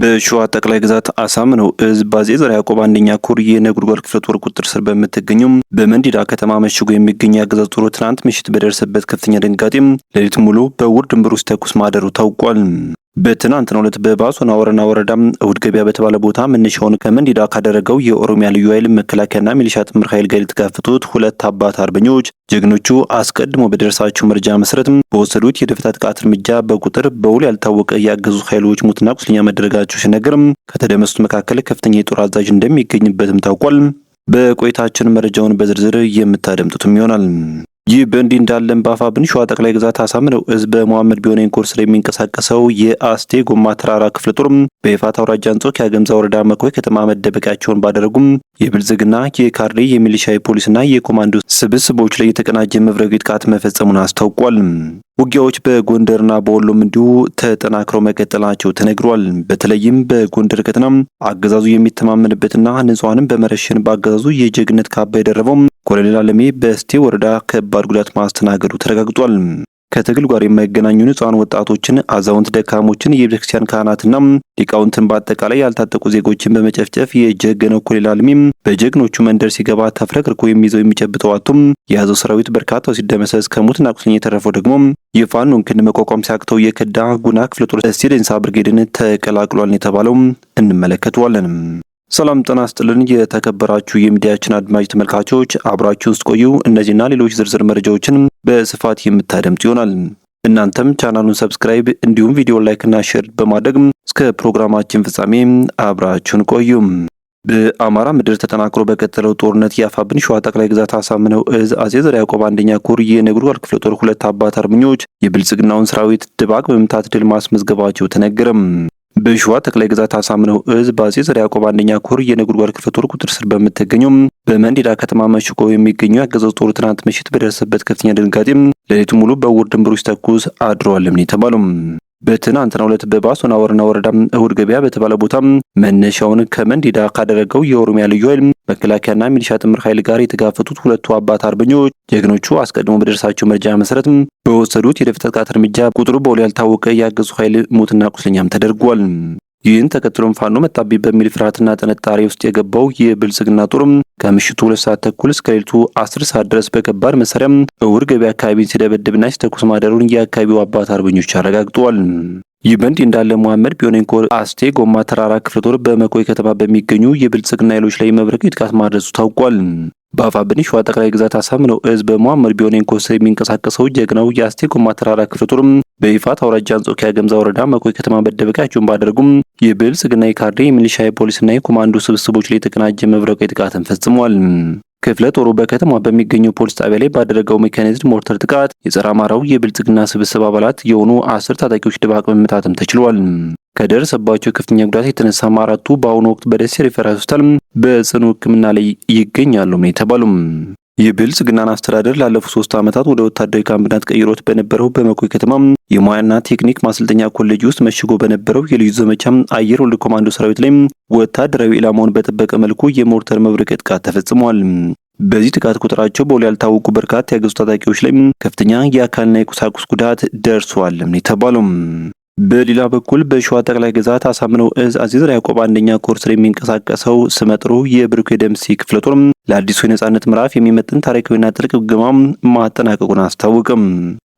በሸዋ ጠቅላይ ግዛት አሳምነው እዝ በአፄ ዘርዓ ያዕቆብ አንደኛ ኮር የነጎድጓድ ክፍለ ጦር ቁጥጥር ስር በምትገኘው በመንዲዳ ከተማ መሽጎ የሚገኝ የአገዛዙ ጦር ትናንት ምሽት በደረሰበት ከፍተኛ ድንጋጤ ሌሊት ሙሉ በውር ድንበር ውስጥ ተኩስ ማደሩ ታውቋል። በትናንትናው ዕለት በባሶና ወረዳ እሁድ ገበያ በተባለ ቦታ መነሻውን ከመንዲዳ ካደረገው የኦሮሚያ ልዩ ኃይል መከላከያና ሚሊሻ ጥምር ኃይል ጋር የተጋፈጡት ሁለት አባት አርበኞች ጀግኖቹ አስቀድሞ በደረሳቸው መረጃ መሰረት በወሰዱት የደፈጣ ጥቃት እርምጃ በቁጥር በውል ያልታወቀ ያገዙ ኃይሎች ሙትና ቁስለኛ መደረጋቸው ሲነገር ከተደመሰሱት መካከል ከፍተኛ የጦር አዛዥ እንደሚገኝበትም ታውቋል። በቆይታችን መረጃውን በዝርዝር የምታደምጡትም ይሆናል። ይህ በእንዲህ እንዳለም በአፋብኃኝ ሸዋ ጠቅላይ ግዛት አሳምነው እዝ በመሐመድ ቢሆነኝ ኮር ስር የሚንቀሳቀሰው የአስቴ ጎማ ተራራ ክፍለ ጦር በይፋት አውራጃ አንጾኪያ ገምዛ ወረዳ መኮይ ከተማ መደበቂያቸውን ባደረጉም የብልጽግና የካድሬ የሚሊሻ የፖሊስና የኮማንዶ ስብስቦች ላይ የተቀናጀ መብረቃዊ ጥቃት መፈጸሙን አስታውቋል። ውጊያዎች በጎንደርና በወሎም እንዲሁ ተጠናክረው መቀጠላቸው ተነግሯል። በተለይም በጎንደር ቀጠና አገዛዙ የሚተማመንበትና ንጹሃንን በመረሸን በአገዛዙ የጀግነት ካባ የደረበው ኮሎኔል አለሜ በእስቴ ወረዳ ከባድ ጉዳት ማስተናገዱ ተረጋግጧል። ከትግል ጋር የማይገናኙ ንጹሃን ወጣቶችን፣ አዛውንት ደካሞችን፣ የቤተክርስቲያን ካህናትና ሊቃውንትን በአጠቃላይ ያልታጠቁ ዜጎችን በመጨፍጨፍ የጀገነው ኮሎኔል አለሜ በጀግኖቹ መንደር ሲገባ ተፍረክርኮ የሚይዘው የሚጨብጠው አጡም የያዘው ሰራዊት በርካታው ሲደመሰስ ከሙትና ቁስለኛ የተረፈው ደግሞ የፋኖን ክንድ መቋቋም ሲያቅተው የከዳ ጉና ክፍለ ጦር እስቴ ደንሳ ብርጌድን ተቀላቅሏል የተባለው እንመለከተዋለን። ሰላም ጤና ይስጥልን። የተከበራችሁ የሚዲያችን አድማጭ ተመልካቾች አብራችሁ ውስጥ ቆዩ። እነዚህና ሌሎች ዝርዝር መረጃዎችን በስፋት የምታደምጡ ይሆናል። እናንተም ቻናሉን ሰብስክራይብ እንዲሁም ቪዲዮ ላይክ እና ሼር በማድረግ እስከ ፕሮግራማችን ፍጻሜ አብራችሁን ቆዩ። በአማራ ምድር ተጠናክሮ በቀጠለው ጦርነት የአፋብኃኝ ሸዋ ጠቅላይ ግዛት አሳምነው እዝ አፄ ዘርዓ ያዕቆብ አንደኛ ኮር የነጎድጓድ ክፍለ ጦር ሁለት አባት አርበኞች የብልጽግናውን ሰራዊት ድባቅ በመምታት ድል ማስመዝገባቸው ተነገረም። በሸዋ ጠቅላይ ግዛት አሳምነው እዝ በአፄ ዘርዓ ያዕቆብ አንደኛ ኮር የነጎድጓድ ክፍለ ጦር ቁጥጥር ስር በምትገኘው በመንዲዳ ከተማ መሽጎ የሚገኘው የአገዛዙ ጦር ትናንት ምሽት በደረሰበት ከፍተኛ ድንጋጤ ሌሊት ሙሉ በውር ድንበር ውስጥ ተኩስ አድሯልም ነው የተባለው። በትናንትናው ዕለት በባሶና ወረዳ እሁድ ገበያ በተባለ ቦታ መነሻውን ከመንዲዳ ካደረገው የኦሮሚያ ልዩ ኃይል መከላከያና ሚሊሻ ጥምር ኃይል ጋር የተጋፈጡት ሁለቱ አባት አርበኞች ጀግኖቹ አስቀድሞ በደረሳቸው መረጃ መሰረት በወሰዱት የደፈጣ ጥቃት እርምጃ ቁጥሩ በውል ያልታወቀ ያገዙ ኃይል ሙትና ቁስለኛም ተደርጓል። ይህን ተከትሎም ፋኖ መጣቢ በሚል ፍርሃትና ጥርጣሬ ውስጥ የገባው የብልጽግና ጦር ከምሽቱ 2 ሰዓት ተኩል እስከ ሌሊቱ 10 ሰዓት ድረስ በከባድ መሳሪያ እውር ገበያ አካባቢን ሲደበድብና ሲተኩስ ማደሩን የአካባቢው አባት አርበኞች አረጋግጠዋል። ይህ በእንዲህ እንዳለ መሐመድ ቢሆነኝ ኮር አስቴ ጎማ ተራራ ክፍለ ጦር በመኮይ ከተማ በሚገኙ የብልጽግና ኃይሎች ላይ መብረቃዊ ጥቃት ማድረሱ ታውቋል። በአፋብኃኝ ሸዋ ጠቅላይ ግዛት አሳምነው እዝ በመሐመድ ቢሆነኝ ኮር ስር የሚንቀሳቀሰው ጀግናው የአስቴ ጎማ ተራራ ክፍለ ጦር በይፋት አውራጃ አንጾኪያ ገምዛ ወረዳ መኮይ ከተማ መደበቂያቸውን ባደረጉም የብልጽግና የካድሬ የሚሊሻ የፖሊስና የኮማንዶ ስብስቦች ላይ የተቀናጀ መብረቃዊ ጥቃትን ፈጽሟል። ክፍለ ጦሩ በከተማ በሚገኘው ፖሊስ ጣቢያ ላይ ባደረገው ሜካናይዝድ ሞርተር ጥቃት የጸረ አማራው የብልጽግና ስብስብ አባላት የሆኑ 10 ታጣቂዎች ድባቅ መመታትም ተችሏል። ከደረሰባቸው ከፍተኛ ጉዳት የተነሳ አራቱ በአሁኑ ወቅት በደሴ ሪፈራል ሆስፒታል በጽኑ ሕክምና ላይ ይገኛሉ ነው የተባሉም። የብልጽግናን አስተዳደር ላለፉት 3 ዓመታት ወደ ወታደራዊ ካምፕነት ቀይሮት በነበረው በመኮይ ከተማ የሙያና ቴክኒክ ማሰልጠኛ ኮሌጅ ውስጥ መሽጎ በነበረው የልዩ ዘመቻ አየር ወለድ ኮማንዶ ሰራዊት ላይ ወታደራዊ ኢላማውን በጠበቀ መልኩ የሞርተር መብረቃዊ ጥቃት ተፈጽሟል። በዚህ ጥቃት ቁጥራቸው በውል ያልታወቁ በርካታ ያገዙ ታጣቂዎች ላይ ከፍተኛ የአካልና የቁሳቁስ ጉዳት ደርሷል ነው የተባለው። በሌላ በኩል በሸዋ ጠቅላይ ግዛት አሳምነው እዝ አፄ ዘርዓ ያዕቆብ አንደኛ ኮር ስር የሚንቀሳቀሰው ስመጥሩ የብርኩ ደምሴ ክፍለ ጦር ለአዲሱ የነጻነት ምዕራፍ የሚመጥን ታሪካዊና ጥልቅ ግምገማ ማጠናቀቁን አስታወቀም።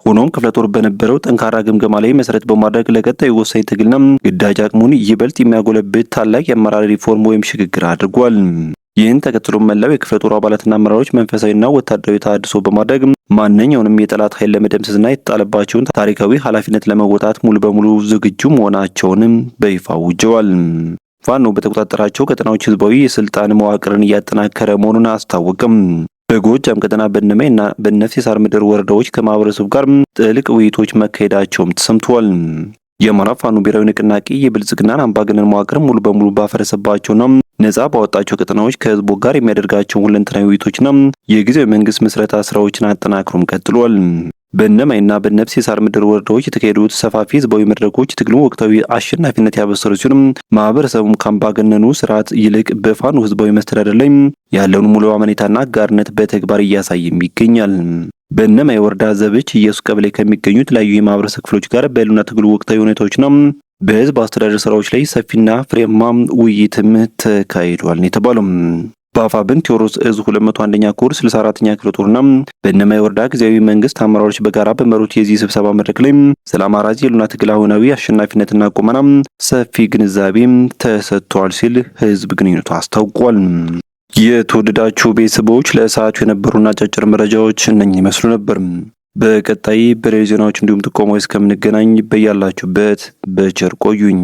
ሆኖም ክፍለ ጦር በነበረው ጠንካራ ግምገማ ላይ መሰረት በማድረግ ለቀጣዩ ወሳኝ ትግልና ግዳጅ አቅሙን ይበልጥ የሚያጎለብት ታላቅ የአመራር ሪፎርም ወይም ሽግግር አድርጓል። ይህን ተከትሎ መላው የክፍለ ጦር አባላትና አመራሮች መንፈሳዊና ወታደራዊ ተሃድሶ በማድረግ ማንኛውንም የጠላት ኃይል ለመደምሰስና የተጣለባቸውን ታሪካዊ ኃላፊነት ለመወጣት ሙሉ በሙሉ ዝግጁ መሆናቸውንም በይፋ አውጀዋል። ፋኖ በተቆጣጠራቸው ቀጠናዎች ህዝባዊ የስልጣን መዋቅርን እያጠናከረ መሆኑን አስታወቀም። በጎጃም ቀጠና በእነማይና በነፍሴ ሳር ምድር ወረዳዎች ከማህበረሰቡ ጋር ጥልቅ ውይይቶች መካሄዳቸውም ተሰምተዋል። የአማራ ፋኖ ብሔራዊ ንቅናቄ የብልጽግናን አምባገነን መዋቅር ሙሉ በሙሉ ባፈረሰባቸውና ነጻ ባወጣቸው ቀጠናዎች ከህዝቡ ጋር የሚያደርጋቸውን ሁለንተናዊ ውይይቶችና የጊዜያዊ መንግስት ምስረታ ስራዎችን አጠናክሮም ቀጥሏል። በእነማይና በነፍሴ ሳር ምድር ወረዳዎች የተካሄዱት ሰፋፊ ህዝባዊ መድረኮች ትግሉን ወቅታዊ አሸናፊነት ያበሰሩ ሲሆን ማህበረሰቡም ከአምባገነኑ ስርዓት ይልቅ በፋኖ ህዝባዊ መስተዳደር ላይ ያለውን ሙሉ አመኔታና አጋርነት በተግባር እያሳየም ይገኛል። በእነማይ ወረዳ ዘብች ኢየሱስ ቀበሌ ከሚገኙ የተለያዩ የማህበረሰብ ክፍሎች ጋር በህልውና ትግሉ ወቅታዊ ሁኔታዎችና በህዝብ አስተዳደር ስራዎች ላይ ሰፊና ፍሬያማ ውይይትም ተካሂዷል የተባለው በአፋብን ቴዎድሮስ እዝ 201ኛ ኮር 64ኛ ክፍለ ጦርና በእነማይ ወረዳ ጊዜያዊ መንግስት አመራሮች በጋራ በመሩት የዚህ ስብሰባ መድረክ ላይ ስለ አማራ የህልውና ትግል አሁናዊ አሸናፊነትና ቁመና ሰፊ ግንዛቤ ተሰጥቷል ሲል ህዝብ ግንኙነቱ አስታውቋል። የተወደዳችሁ ቤተሰቦች ለሰዓቱ የነበሩና አጫጭር መረጃዎች እነኚህ ይመስሉ ነበር። በቀጣይ በሌሎች ዜናዎች እንዲሁም ጥቆማዎች እስከምንገናኝ በያላችሁበት በቸር ቆዩኝ።